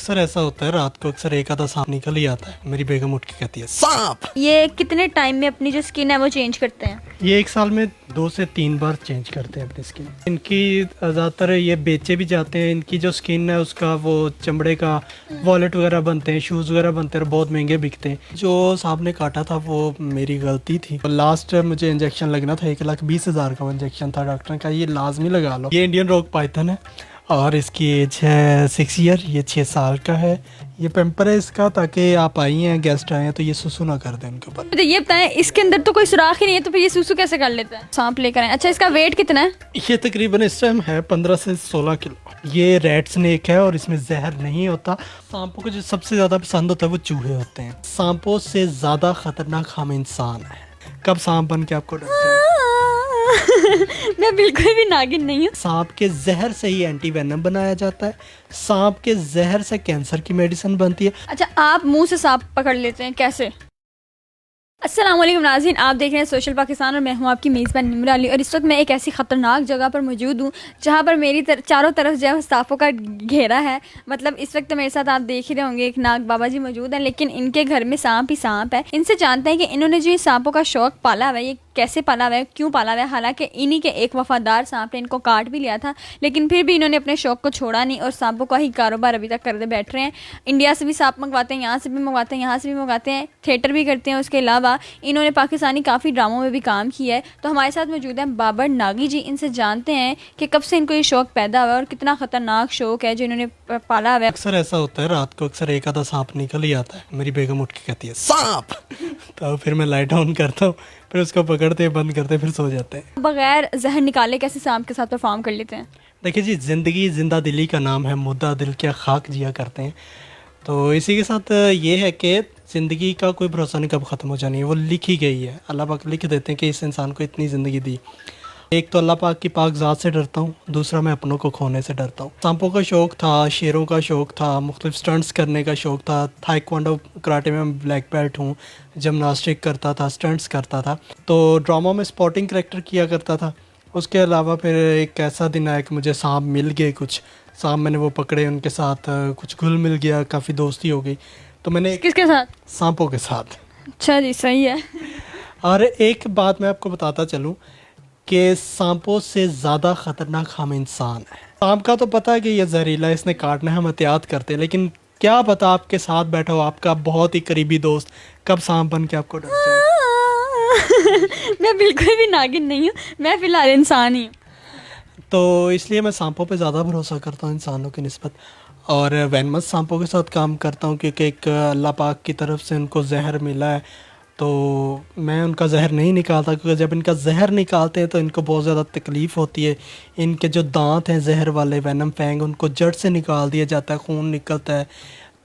अक्सर ऐसा होता है, रात को अक्सर एक आधा सांप निकल ही आता है। मेरी बेगम उठ के कहती है सांप। ये कितने टाइम में अपनी जो स्किन है वो चेंज करते हैं? ये एक साल में 2 से 3 बार चेंज करते हैं अपनी स्किन। इनकी ज़्यादातर ये बेचे भी जाते हैं। इनकी जो स्किन है उसका वो चमड़े का वॉलेट वगैरह बनते हैं, शूज़ वगैरह बनते हैं और बहुत महंगे बिकते हैं। जो सांप ने काटा था वो मेरी गलती थी। लास्ट मुझे इंजेक्शन लगना था, 1,20,000 का वो इंजेक्शन था। डॉक्टर ने कहा ये लाजमी लगा लो। ये इंडियन रॉक पाइथन है और इसकी एज है 6 ईयर। ये 6 साल का है। ये पेम्पर है इसका, ताकि आप आई हैं, गेस्ट आए हैं तो ये सुसु ना कर दें उनके ऊपर। तो ये बताएं, इसके अंदर तो कोई सुराख ही नहीं है, तो फिर ये सुसु कैसे कर लेता है? सांप लेकर आए। अच्छा, इसका वेट कितना है? ये तकरीबन इस टाइम है 15 से 16 किलो। ये रेड स्नेक है और इसमें जहर नहीं होता। सांपों को जो सबसे ज़्यादा पसंद होता है वो चूहे होते हैं। सांपों से ज़्यादा खतरनाक हम इंसान हैं। कब सांप बन के आपको डरते हैं? मैं बिल्कुल भी नागिन नहीं हूँ। सांप के जहर से ही एंटी वेनम बनाया जाता है। सांप के जहर से कैंसर की मेडिसिन बनती है। अच्छा, आप मुंह से सांप पकड़ लेते हैं कैसे? अस्सलामुअलैकुम नाज़रीन, आप देख रहे हैं सोशल पाकिस्तान और मैं हूं आपकी मेज़बान निमरा अली। और इस वक्त मैं एक ऐसी ख़तरनाक जगह पर मौजूद हूं जहां पर मेरी चारों तरफ जो है सांपों का घेरा है। मतलब इस वक्त मेरे साथ आप देख ही रहे होंगे, एक नाग बाबा जी मौजूद हैं, लेकिन इनके घर में सांप ही सांप है। इनसे जानते हैं कि इन्होंने जो ये सांपों का शौक़ पाला हुआ है, ये कैसे पाला हुआ है, क्यों पाला हुआ है। हालांकि इन्हीं के एक वफादार सांप ने इनको काट भी लिया था, लेकिन फिर भी इन्होंने अपने शौक़ को छोड़ा नहीं और सांपों का ही कारोबार अभी तक करते बैठ रहे हैं। इंडिया से भी सांप मंगवाते हैं, यहाँ से भी मंगवाते हैं, यहाँ से भी मंगवाते हैं, थिएटर भी करते हैं। उसके अलावा इन्होंने पाकिस्तानी काफ़ी ड्रामों में भी काम किया है। तो हमारे साथ मौजूद हैं बाबर नागी जी। इनसे जानते हैं कि कब से इनको ये शौक़ पैदा हुआ और कितना ख़तरनाक शौक़ है जो इन्होंने पाला हुआ है। अक्सर ऐसा होता है, रात को अक्सर एक आधा सांप निकल ही आता है। मेरी बेगम उठ के कहती है सांप। तो फिर मैं लाइट ऑन करता हूँ, फिर उसको पकड़ते बंद करते फिर सो जाते हैं। बगैर जहर निकाले कैसे सांप के साथ परफॉर्म कर लेते हैं? देखिए जी, ज़िंदगी जिंदा दिली का नाम है, मुद्दा दिल क्या खाक जिया करते हैं। तो इसी के साथ ये है कि ज़िंदगी का कोई भरोसा नहीं कब ख़त्म हो जानी है, वो लिखी गई है। अल्लाह पाक लिख देते हैं कि इस इंसान को इतनी ज़िंदगी दी। एक तो अल्लाह पाक की पाक ज़ात से डरता हूँ, दूसरा मैं अपनों को खोने से डरता हूँ। सांपों का शौक़ था, शेरों का शौक़ था, मुख्तलिफ स्टंट्स करने का शौक़ था। थाईक्वांडो कराटे में ब्लैक बेल्ट हूँ, जिमनास्टिक करता था, स्टंट्स करता था। तो ड्रामा में स्पोर्टिंग करेक्टर किया करता था। उसके अलावा फिर एक ऐसा दिन आया कि मुझे सांप मिल गए। कुछ सांप मैंने वो पकड़े, उनके साथ कुछ घुल मिल गया, काफ़ी दोस्ती हो गई। तो मैंने किसके साथ? सांपों के साथ। अच्छा जी, सही है। और एक बात मैं आपको बताता चलूँ कि सांपों से ज़्यादा ख़तरनाक हम इंसान हैं। सांप का तो पता है कि ये जहरीला है, इसने काटना है, हम एहतियात करते हैं। लेकिन क्या पता आपके साथ बैठा हो आपका बहुत ही करीबी दोस्त कब सांप बन के आपको डर जाए। मैं बिल्कुल भी नागिन नहीं हूँ, मैं फ़िलहाल इंसान ही हूँ। तो इसलिए मैं सांपों पे ज़्यादा भरोसा करता हूँ इंसानों की निस्बत। और वेनमस सांपों के साथ काम करता हूँ क्योंकि एक अल्लाह पाक की तरफ से उनको जहर मिला है। तो मैं उनका जहर नहीं निकालता, क्योंकि जब इनका जहर निकालते हैं तो इनको बहुत ज़्यादा तकलीफ़ होती है। इनके जो दांत हैं जहर वाले, वेनम फैंग, उनको जड़ से निकाल दिया जाता है, खून निकलता है।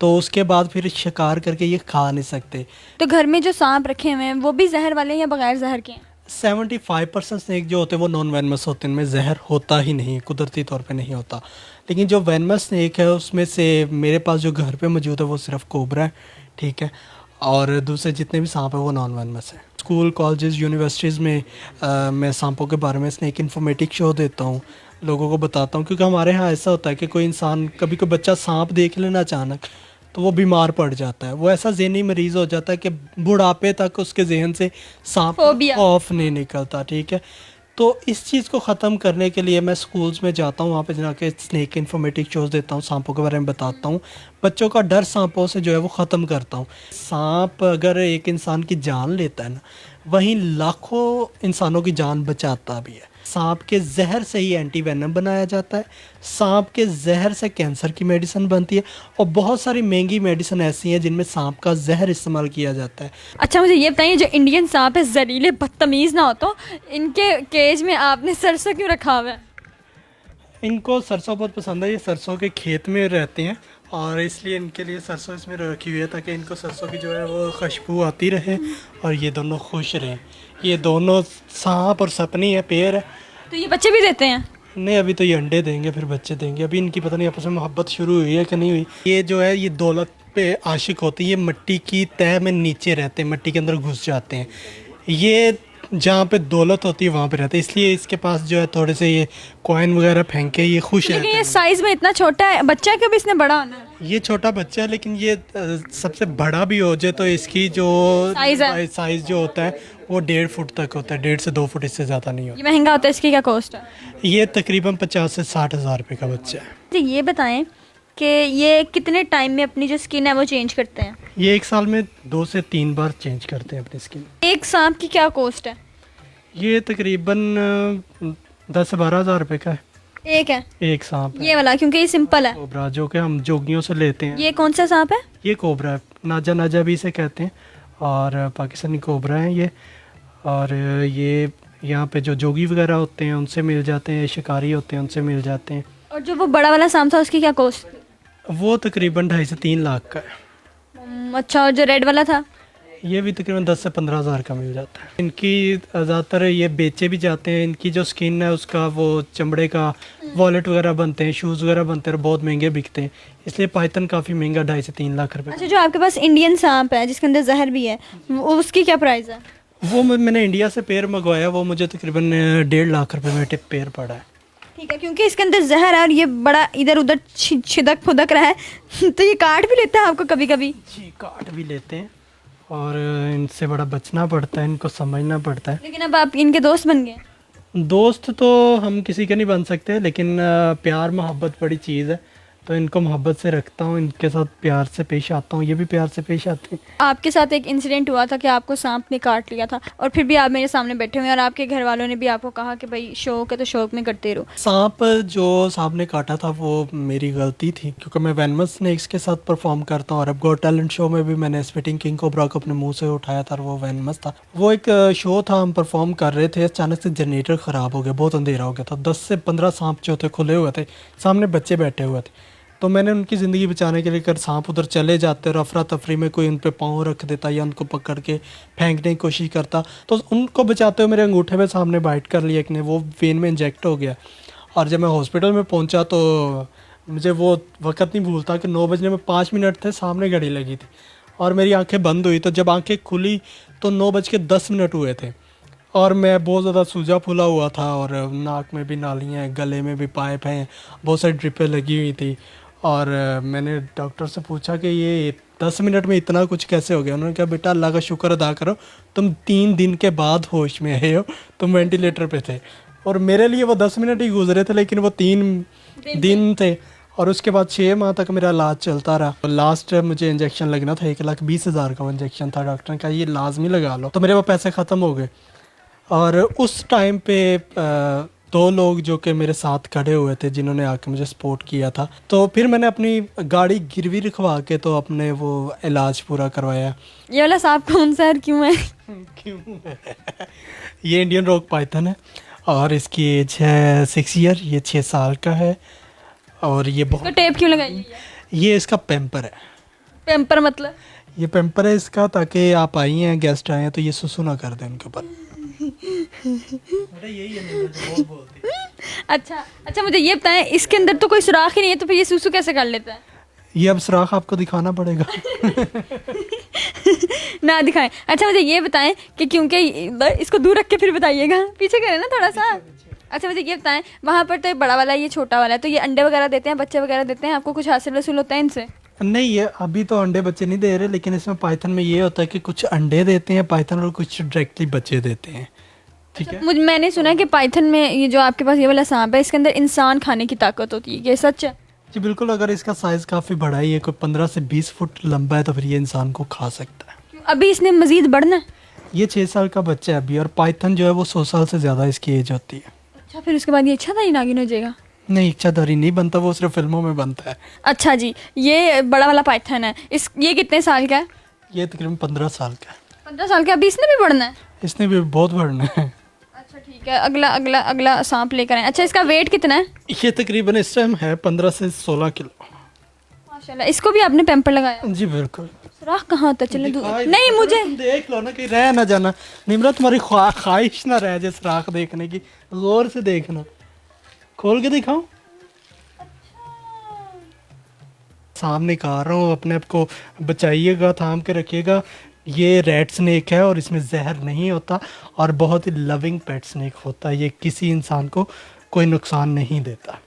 तो उसके बाद फिर शिकार करके ये खा नहीं सकते। तो घर में जो सांप रखे हुए हैं वो भी जहर वाले हैं या बगैर जहर के हैं? 75% स्नेक जो होते हैं वो नॉन वेनमस होते हैं, इनमें जहर होता ही नहीं, कुदरती तौर पे नहीं होता। लेकिन जो वेनमस स्नेक है उसमें से मेरे पास जो घर पे मौजूद है वो सिर्फ कोबरा है, ठीक है। और दूसरे जितने भी सांप हैं वो नॉन वेनमस हैं। स्कूल, कॉलेजेस, यूनिवर्सिटीज़ में मैं सांपों के बारे में स्नेक इन्फॉर्मेटिव शो देता हूँ, लोगों को बताता हूँ। क्योंकि हमारे यहाँ ऐसा होता है कि कोई इंसान, कभी कोई बच्चा सांप देख लेना अचानक तो वो बीमार पड़ जाता है। वो ऐसा ज़हनी मरीज़ हो जाता है कि बुढ़ापे तक उसके जहन से सांप खौफ नहीं निकलता, ठीक है। तो इस चीज़ को ख़त्म करने के लिए मैं स्कूल्स में जाता हूँ, वहाँ पे जाके स्नेक इन्फॉर्मेटिव शोज़ देता हूँ, सांपों के बारे में बताता हूँ, बच्चों का डर सांपों से जो है वो ख़त्म करता हूँ। सांप अगर एक इंसान की जान लेता है ना, वहीं लाखों इंसानों की जान बचाता भी है। सांप के जहर से ही एंटी वेनम बनाया जाता है। सांप के जहर से कैंसर की मेडिसिन बनती है और बहुत सारी महंगी मेडिसिन ऐसी हैं जिनमें सांप का जहर इस्तेमाल किया जाता है। अच्छा, मुझे ये बताइए, जो इंडियन सांप है जहरीले बदतमीज़ ना हो तो इनके केज में आपने सरसों क्यों रखा हुआ है? इनको सरसों बहुत पसंद है, ये सरसों के खेत में रहते हैं और इसलिए इनके लिए सरसों इसमें रखी हुई है ताकि इनको सरसों की जो है वो खुशबू आती रहे और ये दोनों खुश रहें। ये दोनों सांप और सपनी है, पेयर है। तो ये बच्चे भी देते हैं? नहीं, अभी तो ये अंडे देंगे फिर बच्चे देंगे। अभी इनकी पता नहीं आपस में मोहब्बत शुरू हुई है कि नहीं हुई। ये जो है ये दौलत पे आशिक होते हैं, ये मिट्टी की तह में नीचे रहते हैं, मिट्टी के अंदर घुस जाते हैं। ये जहाँ पे दौलत होती है वहाँ पे रहते हैं, इसलिए इसके पास जो है थोड़े से ये कॉइन वगैरह फेंक के ये खुश रहते हैं। लेकिन ये साइज़ में इतना छोटा है, बच्चा कब इसने बड़ा होना है? ये छोटा बच्चा है, लेकिन ये सबसे बड़ा भी हो जाए तो इसकी जो साइज़ है। साइज़ जो होता है वो 1.5 फुट तक होता है, 1.5 से 2 फुट, इससे ज़्यादा नहीं होता। ये महंगा होता है, इसकी क्या कॉस्ट है? ये तकरीबन 50 से 60 हज़ार रुपये का बच्चा है। तो ये बताएं कि ये कितने टाइम में अपनी जो स्किन है वो चेंज करते हैं? ये 1 साल में 2 से 3 बार चेंज करते हैं अपनी स्किन। एक सांप की क्या कॉस्ट है? ये तकरीबन 10 से 12 हज़ार रुपये का है एक है एक सांप है। ये वाला, क्योंकि ये सिंपल है। कोबरा, जो कि हम जोगियों से लेते हैं। ये कौन सा सांप है? ये कोबरा है, नाजा नाजा भी इसे कहते हैं, और पाकिस्तानी कोबरा है ये। और ये यहाँ पे जो जोगी वगैरह होते हैं उनसे मिल जाते हैं, शिकारी होते हैं उनसे मिल जाते हैं। और जो वो बड़ा वाला सांप था उसकी क्या कॉस्ट? वो तकरीबन 2.5 से 3 लाख का है। अच्छा, और जो रेड वाला था? ये भी तकरीबन 10 से 15 हज़ार का मिल जाता है। इनकी ज़्यादातर ये बेचे भी जाते हैं। इनकी जो स्किन है उसका वो चमड़े का वॉलेट वगैरह बनते हैं, शूज़ वगैरह बनते हैं और बहुत महंगे बिकते हैं, इसलिए पाइथन काफ़ी महंगा, 2.5 से 3 लाख रुपए। अच्छा, जो आपके पास इंडियन सांप है जिसके अंदर जहर भी है, उसकी क्या प्राइस है? वो मैंने इंडिया से पेयर मंगवाया, वो मुझे तकरीबन 1.5 लाख रुपए में पेयर पड़ा है। ठीक है, क्योंकि इसके अंदर जहर है और ये बड़ा इधर उधर छिदक फुदक रहा है तो ये काट भी लेता है आपको कभी कभी? जी, काट भी लेते हैं और इनसे बड़ा बचना पड़ता है, इनको समझना पड़ता है। लेकिन अब आप इनके दोस्त बन गए? दोस्त तो हम किसी के नहीं बन सकते, लेकिन प्यार मोहब्बत बड़ी चीज़ है, तो इनको मोहब्बत से रखता हूँ, इनके साथ प्यार से पेश आता हूँ, ये भी प्यार से पेश आते हैं। आपके साथ एक इंसिडेंट हुआ था कि आपको सांप ने काट लिया था और फिर भी आप मेरे सामने बैठे हुए हैं और आपके घर वालों ने भी आपको कहा कि भाई शौक है तो शौक में करते रहो। सांप ने काटा था वो मेरी गलती थी, क्योंकि मैं वेनमस स्नेक्स के साथ परफॉर्म करता हूँ और अब गॉट टैलेंट शो में भी मैंने स्पिटिंग किंग कोबरा को अपने मुंह से उठाया था और वो वेनमस था। वो एक शो था, हम परफॉर्म कर रहे थे, अचानक से जनरेटर ख़राब हो गया, बहुत अंधेरा हो गया था, 10 से 15 सांप जो थे खुले हुए थे, सामने बच्चे बैठे हुए थे। तो मैंने उनकी ज़िंदगी बचाने के लिए कर सांप उधर चले जाते और अफरा तफरी में कोई उन पे पाँव रख देता या उनको पकड़ के फेंकने की कोशिश करता, तो उनको बचाते हुए मेरे अंगूठे में सामने बाइट कर लिया एक ने, वो वेन में इंजेक्ट हो गया। और जब मैं हॉस्पिटल में पहुंचा तो मुझे वो वक्त नहीं भूलता कि 9 बजने में 5 मिनट थे, सामने घड़ी लगी थी और मेरी आंखें बंद हुई, तो जब आंखें खुली तो 9:10 हुए थे और मैं बहुत ज़्यादा सूजा फूला हुआ था और नाक में भी नालियाँ हैं, गले में भी पाइप हैं, बहुत सारी ड्रिपें लगी हुई थी। और मैंने डॉक्टर से पूछा कि ये 10 मिनट में इतना कुछ कैसे हो गया। उन्होंने कहा बेटा अल्लाह का शुक्र अदा करो, तुम 3 दिन के बाद होश में आए हो, तुम वेंटिलेटर पे थे। और मेरे लिए वो 10 मिनट ही गुजरे थे, लेकिन वो 3 दिन थे और उसके बाद 6 माह तक मेरा इलाज चलता रहा। लास्ट मुझे इंजेक्शन लगना था, 1,20,000 का इंजेक्शन था, डॉक्टर ने कहा ये लाजमी लगा लो, तो मेरे वो पैसे ख़त्म हो गए। और उस टाइम पे 2 लोग जो कि मेरे साथ खड़े हुए थे जिन्होंने आके मुझे सपोर्ट किया था, तो फिर मैंने अपनी गाड़ी गिरवी रखवा के तो अपने वो इलाज पूरा करवाया। ये वाला सांप कौन सा और क्यों है? क्यों? ये इंडियन रॉक पाइथन है और इसकी एज है 6 ईयर, ये 6 साल का है और ये तो बहुत, टेप क्यों लगाई है? ये इसका पेम्पर है। पेम्पर मतलब? ये पेम्पर है इसका, ताकि आप आई हैं, गेस्ट आए हैं तो ये सुसु ना कर दें उनके ऊपर। यही है बहुत बोलती है। अच्छा अच्छा, मुझे ये बताएं, इसके अंदर तो कोई सुराख ही नहीं है तो फिर ये सूसू कैसे कर लेता है? ये अब सुराख आपको दिखाना पड़ेगा। ना दिखाएं। अच्छा, मुझे ये बताएं कि क्योंकि इसको दूर रख के फिर बताइएगा, पीछे करें ना थोड़ा सा। अच्छा, मुझे ये बताएं, वहाँ पर तो ये बड़ा वाला है, ये छोटा वाला है, तो ये अंडे वगैरह देते हैं, बच्चे वगैरह देते हैं, आपको कुछ हासिल वसूल होता है इनसे? नहीं, ये अभी तो अंडे बच्चे नहीं दे रहे, लेकिन इसमें पाइथन में ये होता है कि कुछ अंडे देते हैं पाइथन और कुछ डायरेक्टली बच्चे देते हैं। ठीक है। मुझे मैंने सुना है कि पाइथन में ये जो आपके पास ये वाला सांप है, इसके अंदर इंसान खाने की ताकत होती है, ये सच है? जी बिल्कुल, अगर इसका साइज़ काफ़ी बड़ा है, ये कोई 15 से 20 फुट लंबा है, तो फिर ये इंसान को खा सकता है। अभी इसने मजीद बढ़ना है? ये 6 साल का बच्चा है अभी, और पाइथन जो है वो 100 साल से ज़्यादा इसकी एज होती है। अच्छा, फिर उसके बाद ये इच्छाधारी नागिन हो जाएगा? नहीं, इच्छाधारी नहीं बनता, वो सिर्फ फिल्मों में बनता है। अच्छा जी, ये बड़ा वाला पाइथन है, ये कितने साल का है? ये तकरीबन 15 साल का है। 15 साल का, अभी इसने भी बढ़ना है? इसने भी बहुत बढ़ना है। अच्छा ठीक है, अगला अगला अगला सांप लेकर आए। अच्छा, इसका वेट कितना है? ये तकरीबन इस टाइम है 15 से 16 किलो। माशाल्लाह, इसको भी आपने पेम्पर लगाया? जी बिल्कुल। सुराख कहाँ होता है? चलो दिखाई नहीं, देता, मुझे तुम देख लो ना, कहीं रह ना जाना। निम्रा, तुम्हारी ख्वाहिश ना रह जाए सुराख देखने की, गौर से देखना। खोल के दिखाऊं? सामने खा रहा हूँ, अपने आप को बचाइएगा, थाम के रखिएगा। ये रेड स्नेक है और इसमें जहर नहीं होता और बहुत ही लविंग पेट स्नेक होता है। ये किसी इंसान को कोई नुकसान नहीं देता।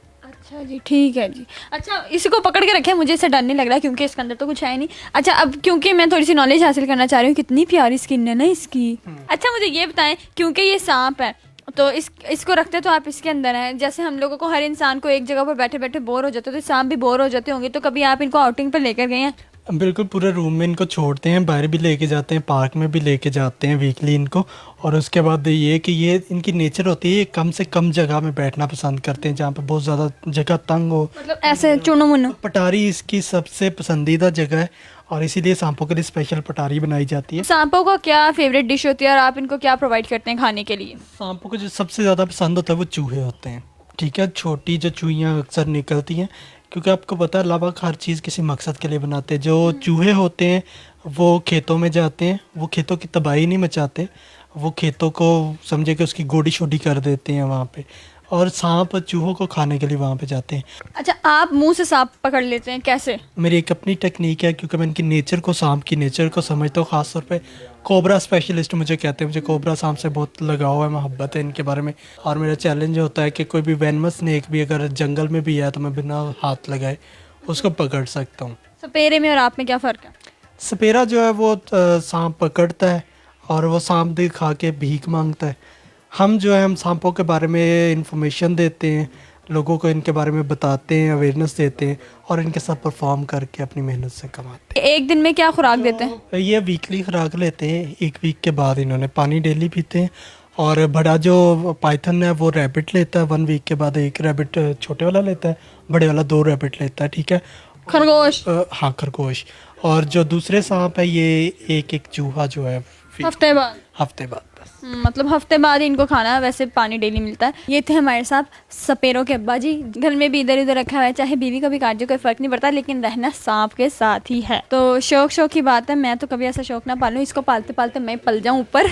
अच्छा जी, ठीक है जी। अच्छा, इसको पकड़ के रखें, मुझे इससे डर नहीं लग रहा क्योंकि इसके अंदर तो कुछ है नहीं। अच्छा, अब क्योंकि मैं थोड़ी सी नॉलेज हासिल करना चाह रही हूँ, कितनी प्यारी स्किन है ना इसकी। अच्छा, मुझे ये बताएं, क्योंकि ये सांप है तो इसको रखते तो आप इसके अंदर हैं, जैसे हम लोगों को, हर इंसान को एक जगह पर बैठे बैठे बोर हो जाते, तो सांप भी बोर हो जाते होंगे, तो कभी आप इनको आउटिंग पर लेकर गए हैं? बिल्कुल, पूरे रूम में इनको छोड़ते हैं, बाहर भी लेके जाते हैं, पार्क में भी लेके जाते हैं वीकली इनको। और उसके बाद ये कि ये इनकी नेचर होती है, ये कम से कम जगह में बैठना पसंद करते हैं, जहाँ पे बहुत ज़्यादा जगह तंग हो। मतलब ऐसे चुनो मुनो? पटारी इसकी सबसे पसंदीदा जगह है और इसीलिए सांपों के लिए स्पेशल पटारी बनाई जाती है। सांपों को क्या फेवरेट डिश होती है और आप इनको क्या प्रोवाइड करते हैं खाने के लिए? सांपों को जो सबसे ज़्यादा पसंद होता है वो चूहे होते हैं। ठीक है, छोटी जो चूहियाँ अक्सर निकलती हैं, क्योंकि आपको पता है लावा हर चीज़ किसी मकसद के लिए बनाते हैं। जो चूहे होते हैं वो खेतों में जाते हैं, वो खेतों की तबाही नहीं मचाते, वो खेतों को समझे कि उसकी गोडी शोडी कर देते हैं वहाँ पे, और सांप चूहों को खाने के लिए वहाँ पे जाते हैं। अच्छा, आप मुंह से सांप पकड़ लेते हैं, कैसे? मेरी एक अपनी टेक्निक है, क्योंकि मैं इनकी नेचर को, सांप की नेचर को समझता हूँ। ख़ासतौर पे कोबरा स्पेशलिस्ट मुझे कहते हैं, मुझे कोबरा सांप से बहुत लगाव है, मोहब्बत है इनके बारे में। और मेरा चैलेंज होता है कि कोई भी वेनमस स्नेक भी अगर जंगल में भी है तो मैं बिना हाथ लगाए उसको पकड़ सकता हूँ। सपेरे में और आप में क्या फ़र्क है? सपेरा जो है वो सांप पकड़ता है और वो सांप दिखा के भीख मांगता है। हम जो है हम सांपों के बारे में इंफॉर्मेशन देते हैं, लोगों को इनके बारे में बताते हैं, अवेयरनेस देते हैं और इनके साथ परफॉर्म करके अपनी मेहनत से कमाते एक दिन में क्या खुराक देते हैं? हैं। ये वीकली खुराक लेते हैं, एक वीक के बाद इन्होंने पानी डेली पीते हैं। और बड़ा जो पाइथन है वो रैबिट लेता है, 1 वीक के बाद एक रैबिट छोटे वाला लेता है, बड़े वाला 2 रैबिट लेता है। ठीक है, खरगोश? हाँ, खरगोश। और जो दूसरे सांप है ये एक एक चूहा जो है हफ्ते बाद? हफ्ते बाद बस। मतलब हफ्ते बाद इनको खाना है, वैसे पानी डेली मिलता है। ये थे हमारे साथ सपेरों के अब्बा जी। घर में भी इधर उधर रखा हुआ है, चाहे बीवी का भी काट दो कोई फर्क नहीं पड़ता, लेकिन रहना सांप के साथ ही है। तो शौक की बात है, मैं तो कभी ऐसा शौक ना पालूं, इसको पालते पालते मैं पल जाऊं ऊपर।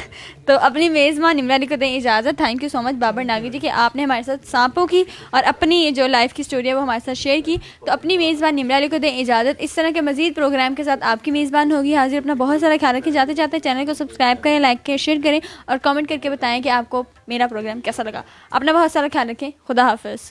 तो अपनी मेज़बान निमरा अली को दें इजाज़त। Thank you so much Babar Nagi ji कि आपने हमारे साथ सांपों की और अपनी जो लाइफ की स्टोरी है वो हमारे साथ शेयर की। तो अपनी मेज़बान निमरा अली को दें इजाज़त। इस तरह के मजीद प्रोग्राम के साथ आपकी मेज़बान होगी हाजिर। अपना बहुत सारा ख्याल रखें। जाते जाते चैनल को सब्सक्राइब करें, लाइक करें, शेयर करें और कमेंट करके बताएं कि आपको मेरा प्रोग्राम कैसा लगा। अपना बहुत सारा ख्याल रखें। खुदा हाफिज़।